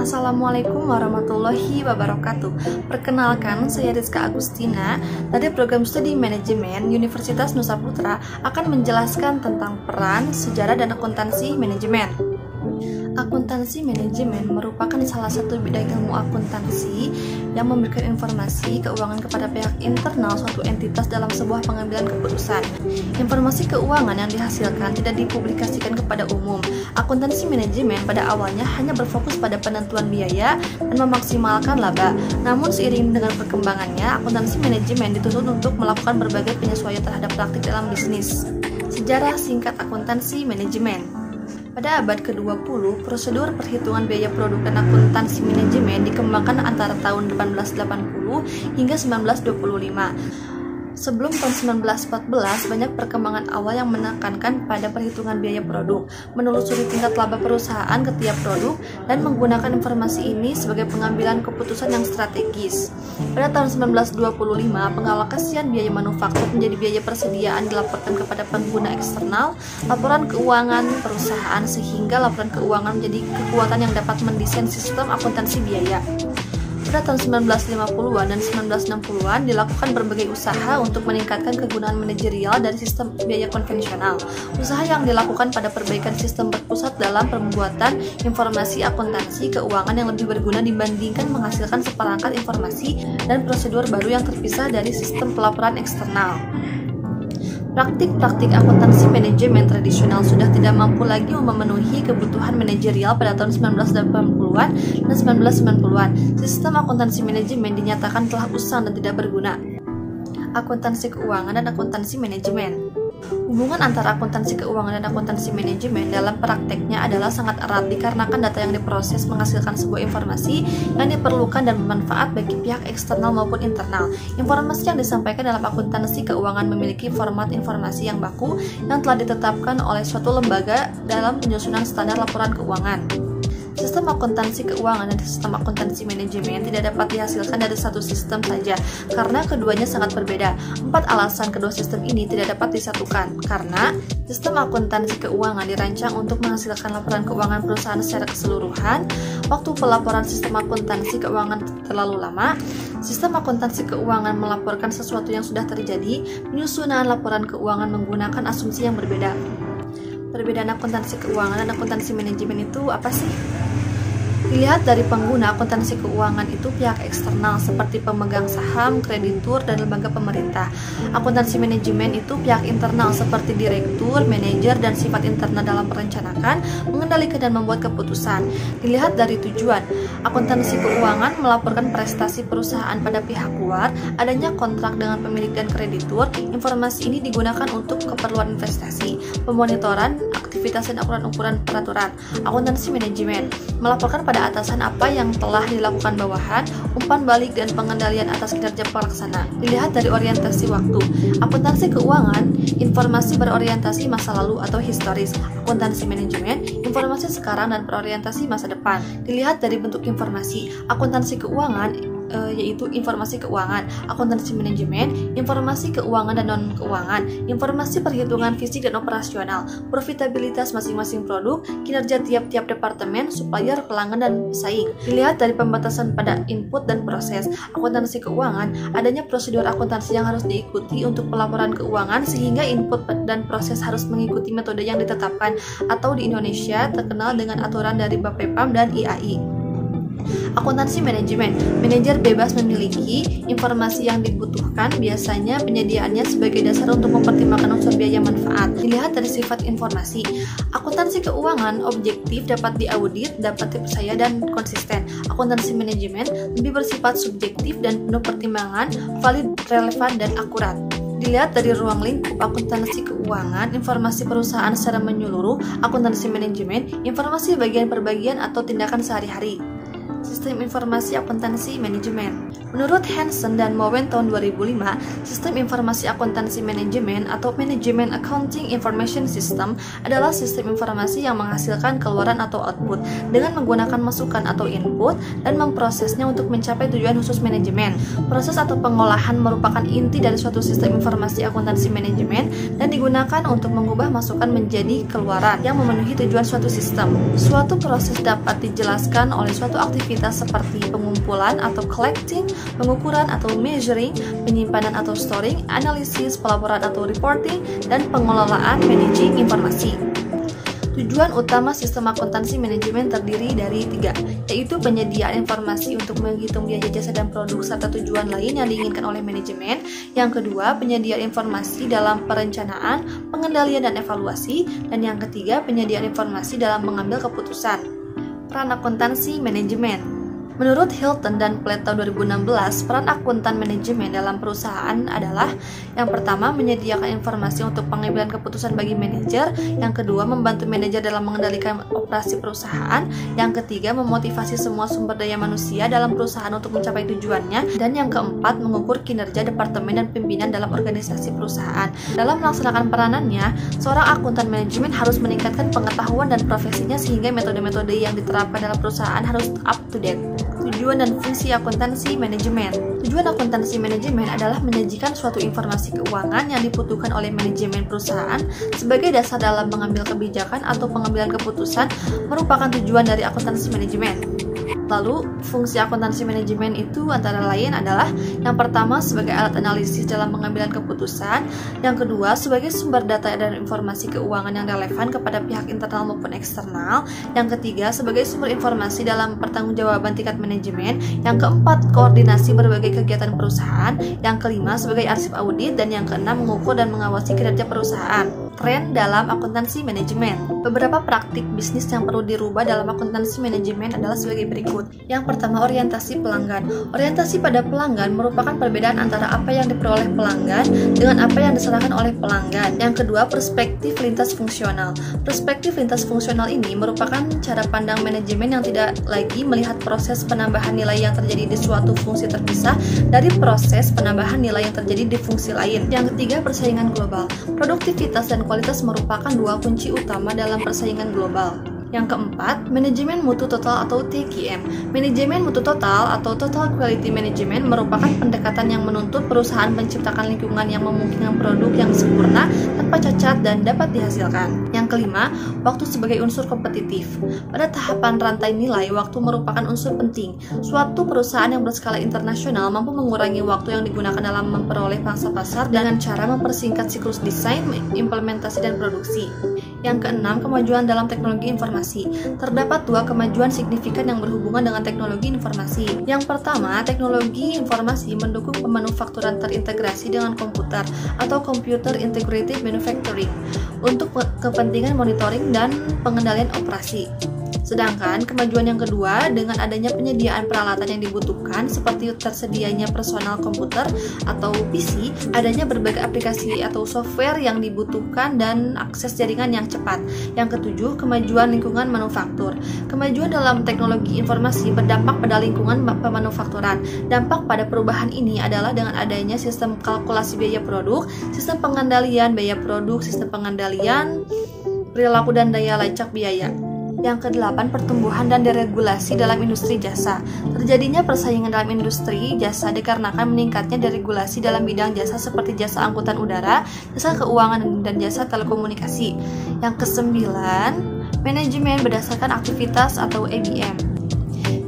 Assalamualaikum warahmatullahi wabarakatuh. Perkenalkan, saya Rizka Agustina dari Program Studi Manajemen Universitas Nusa Putra akan menjelaskan tentang peran, sejarah, dan akuntansi manajemen. Akuntansi manajemen merupakan salah satu bidang ilmu akuntansi yang memberikan informasi keuangan kepada pihak internal suatu entitas dalam sebuah pengambilan keputusan. Informasi keuangan yang dihasilkan tidak dipublikasikan kepada umum. Akuntansi manajemen pada awalnya hanya berfokus pada penentuan biaya dan memaksimalkan laba. Namun seiring dengan perkembangannya, akuntansi manajemen dituntut untuk melakukan berbagai penyesuaian terhadap praktik dalam bisnis. Sejarah singkat akuntansi manajemen. Pada abad ke-20, prosedur perhitungan biaya produk dan akuntansi manajemen dikembangkan antara tahun 1880 hingga 1925. Sebelum tahun 1914, banyak perkembangan awal yang menekankan pada perhitungan biaya produk, menelusuri tingkat laba perusahaan ke tiap produk, dan menggunakan informasi ini sebagai pengambilan keputusan yang strategis. Pada tahun 1925, pengalokasian biaya manufaktur menjadi biaya persediaan dilaporkan kepada pengguna eksternal, laporan keuangan perusahaan, sehingga laporan keuangan menjadi kekuatan yang dapat mendesain sistem akuntansi biaya. Pada tahun 1950-an dan 1960-an dilakukan berbagai usaha untuk meningkatkan kegunaan manajerial dari sistem biaya konvensional. Usaha yang dilakukan pada perbaikan sistem berpusat dalam pembuatan informasi akuntansi keuangan yang lebih berguna dibandingkan menghasilkan seperangkat informasi dan prosedur baru yang terpisah dari sistem pelaporan eksternal. Praktik-praktik akuntansi manajemen tradisional sudah tidak mampu lagi memenuhi kebutuhan manajerial pada tahun 1980-an dan 1990-an. Sistem akuntansi manajemen dinyatakan telah usang dan tidak berguna. Akuntansi keuangan dan akuntansi manajemen. Hubungan antara akuntansi keuangan dan akuntansi manajemen dalam prakteknya adalah sangat erat dikarenakan data yang diproses menghasilkan sebuah informasi yang diperlukan dan bermanfaat bagi pihak eksternal maupun internal. Informasi yang disampaikan dalam akuntansi keuangan memiliki format informasi yang baku yang telah ditetapkan oleh suatu lembaga dalam penyusunan standar laporan keuangan. Sistem akuntansi keuangan dan sistem akuntansi manajemen tidak dapat dihasilkan dari satu sistem saja, karena keduanya sangat berbeda. 4 alasan kedua sistem ini tidak dapat disatukan, karena sistem akuntansi keuangan dirancang untuk menghasilkan laporan keuangan perusahaan secara keseluruhan. Waktu pelaporan sistem akuntansi keuangan terlalu lama. Sistem akuntansi keuangan melaporkan sesuatu yang sudah terjadi. Penyusunan laporan keuangan menggunakan asumsi yang berbeda. Perbedaan akuntansi keuangan dan akuntansi manajemen itu apa sih? Dilihat dari pengguna, akuntansi keuangan itu pihak eksternal seperti pemegang saham, kreditur, dan lembaga pemerintah. Akuntansi manajemen itu pihak internal seperti direktur, manajer, dan sifat internal dalam merencanakan, mengendalikan, dan membuat keputusan. Dilihat dari tujuan, akuntansi keuangan melaporkan prestasi perusahaan pada pihak luar, adanya kontrak dengan pemilik dan kreditur. Informasi ini digunakan untuk keperluan investasi, pemonitoran, aktivitas, dan ukuran-ukuran peraturan. Akuntansi manajemen melaporkan pada atasan apa yang telah dilakukan bawahan, umpan balik, dan pengendalian atas kinerja pelaksana. Dilihat dari orientasi waktu, akuntansi keuangan, informasi berorientasi masa lalu atau historis. Akuntansi manajemen, informasi sekarang dan berorientasi masa depan. Dilihat dari bentuk informasi, akuntansi keuangan yaitu informasi keuangan, akuntansi manajemen, informasi keuangan dan non-keuangan, informasi perhitungan fisik dan operasional, profitabilitas masing-masing produk, kinerja tiap-tiap departemen, supplier, pelanggan, dan pesaing. Dilihat dari pembatasan pada input dan proses, akuntansi keuangan, adanya prosedur akuntansi yang harus diikuti untuk pelaporan keuangan sehingga input dan proses harus mengikuti metode yang ditetapkan atau di Indonesia terkenal dengan aturan dari Bapepam dan IAI. Akuntansi manajemen, manajer bebas memiliki informasi yang dibutuhkan, biasanya penyediaannya sebagai dasar untuk mempertimbangkan unsur biaya manfaat. Dilihat dari sifat informasi, akuntansi keuangan objektif, dapat diaudit, dapat dipercaya, dan konsisten. Akuntansi manajemen lebih bersifat subjektif dan penuh pertimbangan, valid, relevan, dan akurat. Dilihat dari ruang lingkup, akuntansi keuangan, informasi perusahaan secara menyeluruh, akuntansi manajemen, informasi bagian per bagian atau tindakan sehari-hari. Sistem informasi akuntansi manajemen. Menurut Hansen dan Mowen tahun 2005, sistem informasi akuntansi manajemen atau Management Accounting Information System adalah sistem informasi yang menghasilkan keluaran atau output dengan menggunakan masukan atau input dan memprosesnya untuk mencapai tujuan khusus manajemen. Proses atau pengolahan merupakan inti dari suatu sistem informasi akuntansi manajemen dan digunakan untuk mengubah masukan menjadi keluaran yang memenuhi tujuan suatu sistem. Suatu proses dapat dijelaskan oleh suatu aktivitas seperti pengumpulan atau collecting, pengukuran atau measuring, penyimpanan atau storing, analisis, pelaporan atau reporting, dan pengelolaan managing informasi. Tujuan utama sistem akuntansi manajemen terdiri dari 3, yaitu penyediaan informasi untuk menghitung biaya jasa dan produk serta tujuan lain yang diinginkan oleh manajemen. Yang kedua, penyediaan informasi dalam perencanaan, pengendalian dan evaluasi. Dan yang ketiga, penyediaan informasi dalam mengambil keputusan. Peran akuntansi manajemen. Menurut Hilton dan Platt tahun 2016, peran akuntan manajemen dalam perusahaan adalah: yang pertama, menyediakan informasi untuk pengambilan keputusan bagi manajer; yang kedua, membantu manajer dalam mengendalikan operasi perusahaan; yang ketiga, memotivasi semua sumber daya manusia dalam perusahaan untuk mencapai tujuannya; dan yang keempat, mengukur kinerja departemen dan pimpinan dalam organisasi perusahaan. Dalam melaksanakan peranannya, seorang akuntan manajemen harus meningkatkan pengetahuan dan profesinya sehingga metode-metode yang diterapkan dalam perusahaan harus up to date. Tujuan dan fungsi akuntansi manajemen. Tujuan akuntansi manajemen adalah menyajikan suatu informasi keuangan yang dibutuhkan oleh manajemen perusahaan sebagai dasar dalam mengambil kebijakan atau pengambilan keputusan merupakan tujuan dari akuntansi manajemen. Lalu, fungsi akuntansi manajemen itu antara lain adalah: yang pertama, sebagai alat analisis dalam pengambilan keputusan; yang kedua, sebagai sumber data dan informasi keuangan yang relevan kepada pihak internal maupun eksternal; yang ketiga, sebagai sumber informasi dalam pertanggungjawaban tingkat manajemen; yang keempat, koordinasi berbagai kegiatan perusahaan; yang kelima, sebagai arsip audit; dan yang keenam, mengukur dan mengawasi kinerja perusahaan. Tren dalam akuntansi manajemen. Beberapa praktik bisnis yang perlu dirubah dalam akuntansi manajemen adalah sebagai berikut. Yang pertama, orientasi pelanggan. Orientasi pada pelanggan merupakan perbedaan antara apa yang diperoleh pelanggan dengan apa yang diserahkan oleh pelanggan. Yang kedua, perspektif lintas fungsional. Perspektif lintas fungsional ini merupakan cara pandang manajemen yang tidak lagi melihat proses penambahan nilai yang terjadi di suatu fungsi terpisah dari proses penambahan nilai yang terjadi di fungsi lain. Yang ketiga, persaingan global. Produktivitas dan kualitas merupakan dua kunci utama dalam persaingan global. Yang keempat, manajemen mutu total atau TQM. Manajemen mutu total atau Total Quality Management merupakan pendekatan yang menuntut perusahaan menciptakan lingkungan yang memungkinkan produk yang sempurna, tanpa cacat, dan dapat dihasilkan. Yang kelima, waktu sebagai unsur kompetitif. Pada tahapan rantai nilai, waktu merupakan unsur penting. Suatu perusahaan yang berskala internasional mampu mengurangi waktu yang digunakan dalam memperoleh pangsa pasar dengan cara mempersingkat siklus desain, implementasi, dan produksi. Yang keenam, kemajuan dalam teknologi informasi. Terdapat dua kemajuan signifikan yang berhubungan dengan teknologi informasi. Yang pertama, teknologi informasi mendukung pemanufakturan terintegrasi dengan komputer atau Computer Integrated Manufacturing untuk kepentingan monitoring dan pengendalian operasi. Sedangkan kemajuan yang kedua, dengan adanya penyediaan peralatan yang dibutuhkan seperti tersedianya personal komputer atau PC, adanya berbagai aplikasi atau software yang dibutuhkan, dan akses jaringan yang cepat. Yang ketujuh, kemajuan lingkungan manufaktur. Kemajuan dalam teknologi informasi berdampak pada lingkungan pemanufakturan. Dampak pada perubahan ini adalah dengan adanya sistem kalkulasi biaya produk, sistem pengendalian biaya produk, sistem pengendalian perilaku dan daya lacak biaya. Yang kedelapan, pertumbuhan dan deregulasi dalam industri jasa. Terjadinya persaingan dalam industri jasa dikarenakan meningkatnya deregulasi dalam bidang jasa seperti jasa angkutan udara, jasa keuangan, dan jasa telekomunikasi. Yang kesembilan, manajemen berdasarkan aktivitas atau ABM.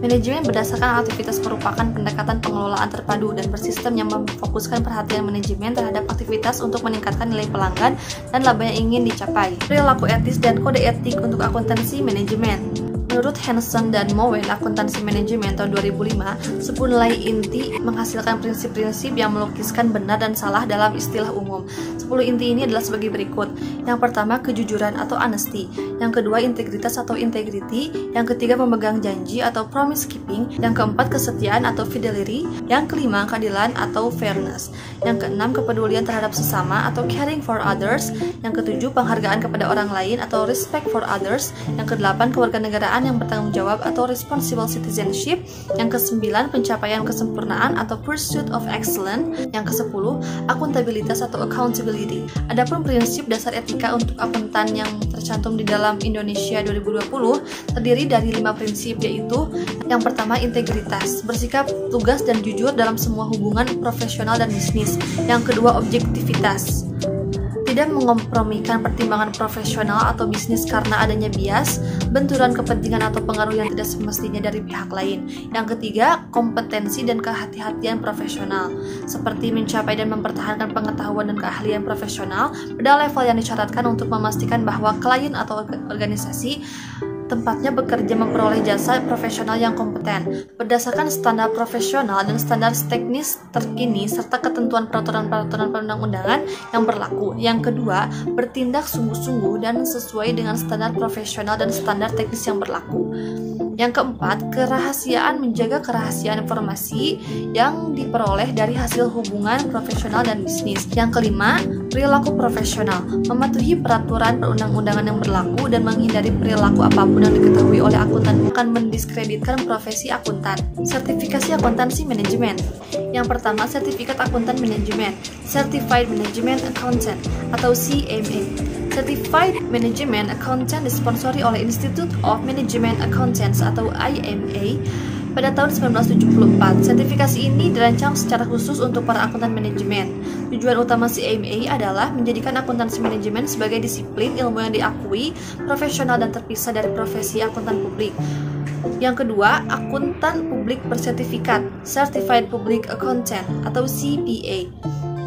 Manajemen berdasarkan aktivitas merupakan pendekatan pengelolaan terpadu dan bersistem yang memfokuskan perhatian manajemen terhadap aktivitas untuk meningkatkan nilai pelanggan dan laba yang ingin dicapai. Perilaku etis dan kode etik untuk akuntansi manajemen. Menurut Hansen dan Mowen, akuntansi manajemen tahun 2005, 10 nilai inti menghasilkan prinsip-prinsip yang melukiskan benar dan salah dalam istilah umum. 10 inti ini adalah sebagai berikut. Yang pertama, kejujuran atau honesty. Yang kedua, integritas atau integrity. Yang ketiga, memegang janji atau promise keeping. Yang keempat, kesetiaan atau fidelity. Yang kelima, keadilan atau fairness. Yang keenam, kepedulian terhadap sesama atau caring for others. Yang ketujuh, penghargaan kepada orang lain atau respect for others. Yang kedelapan, kewarganegaraan yang bertanggung jawab atau responsible citizenship. Yang kesembilan, pencapaian kesempurnaan atau pursuit of excellence. Yang kesepuluh, akuntabilitas atau accountability. Adapun prinsip dasar etika untuk akuntan yang tercantum di dalam Indonesia 2020 terdiri dari 5 prinsip, yaitu yang pertama, integritas, bersikap tugas dan jujur dalam semua hubungan profesional dan bisnis. Yang kedua, objektivitas, tidak mengompromikan pertimbangan profesional atau bisnis karena adanya bias, benturan kepentingan atau pengaruh yang tidak semestinya dari pihak lain. Yang ketiga, kompetensi dan kehati-hatian profesional, seperti mencapai dan mempertahankan pengetahuan dan keahlian profesional pada level yang disyaratkan untuk memastikan bahwa klien atau organisasi tempatnya bekerja memperoleh jasa profesional yang kompeten berdasarkan standar profesional dan standar teknis terkini serta ketentuan peraturan-peraturan perundang-undangan yang berlaku. Yang kedua, bertindak sungguh-sungguh dan sesuai dengan standar profesional dan standar teknis yang berlaku. Yang keempat, kerahasiaan, menjaga kerahasiaan informasi yang diperoleh dari hasil hubungan profesional dan bisnis. Yang kelima, perilaku profesional, mematuhi peraturan perundang-undangan yang berlaku dan menghindari perilaku apapun yang diketahui oleh akuntan akan mendiskreditkan profesi akuntan. Sertifikasi akuntansi manajemen. Yang pertama, sertifikat akuntan manajemen, Certified Management Accountant atau CMA. Certified Management Accountant disponsori oleh Institute of Management Accountants atau IMA pada tahun 1974. Sertifikasi ini dirancang secara khusus untuk para akuntan manajemen. Tujuan utama CMA adalah menjadikan akuntansi manajemen sebagai disiplin ilmu yang diakui, profesional dan terpisah dari profesi akuntan publik. Yang kedua, akuntan publik bersertifikat, Certified Public Accountant atau CPA.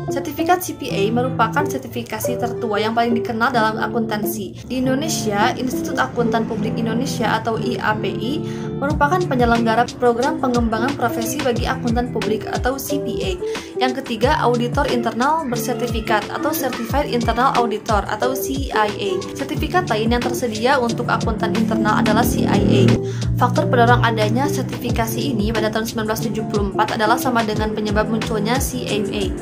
Sertifikat CPA merupakan sertifikasi tertua yang paling dikenal dalam akuntansi. Di Indonesia, Institut Akuntan Publik Indonesia atau IAPI merupakan penyelenggara program pengembangan profesi bagi akuntan publik atau CPA. Yang ketiga, auditor internal bersertifikat atau Certified Internal Auditor atau CIA. Sertifikat lain yang tersedia untuk akuntan internal adalah CIA. Faktor pendorong adanya sertifikasi ini pada tahun 1974 adalah sama dengan penyebab munculnya CMA.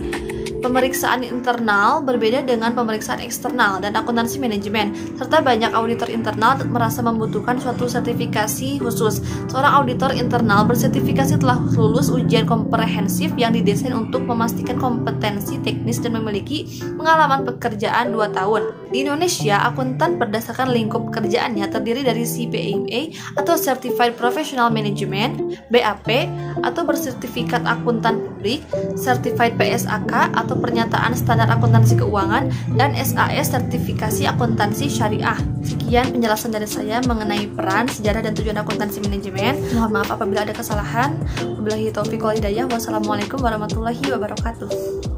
Pemeriksaan internal berbeda dengan pemeriksaan eksternal dan akuntansi manajemen, serta banyak auditor internal merasa membutuhkan suatu sertifikasi khusus. Seorang auditor internal bersertifikasi telah lulus ujian komprehensif yang didesain untuk memastikan kompetensi teknis dan memiliki pengalaman pekerjaan 2 tahun. Di Indonesia, akuntan berdasarkan lingkup pekerjaannya terdiri dari CPMA atau Certified Professional Management, BAP atau bersertifikat akuntan publik, Certified PSAK atau pernyataan standar akuntansi keuangan, dan SAS sertifikasi akuntansi syariah. Sekian penjelasan dari saya mengenai peran, sejarah, dan tujuan akuntansi manajemen. Mohon maaf apabila ada kesalahan. Wabillahi taufiq wal hidayah. Wassalamualaikum warahmatullahi wabarakatuh.